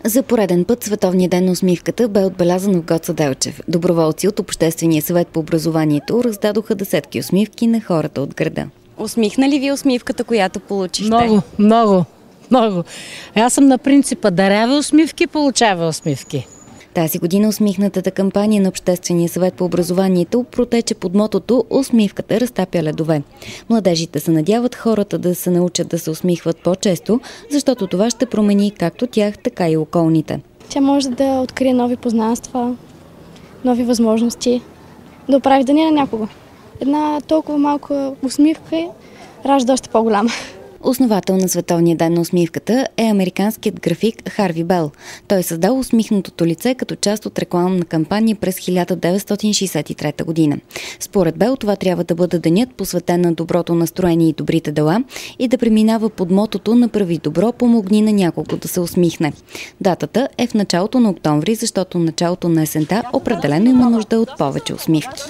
За пореден път Световния ден на усмивката бе отбелязан в Гоце Делчев. Доброволци от Обществения съвет по образованието раздадоха десетки усмивки на хората от града. Усмихна ли ви усмивката, която получихте? Много. Аз съм на принципа дарява усмивки, получава усмивки. Тази година усмихнатата кампания на Обществения съвет по образованието протече под мотото "Усмивката разтапя ледове". Младежите се надяват хората да се научат да се усмихват по-често, защото това ще промени както тях, така и околните. Тя може да открие нови познанства, нови възможности, да оправи деня на някого. Една толкова малка усмивка ражда още по-голяма. Основател на Световния ден на усмивката е американският график Харви Бел. Той създал усмихнатото лице като част от рекламна кампания през 1963 година. Според Бел това трябва да бъде денят, посветен на доброто настроение и добрите дела, и да преминава под мотото "Направи добро, помогни на няколко да се усмихне". Датата е в началото на октомври, защото началото на есента определено има нужда от повече усмивки.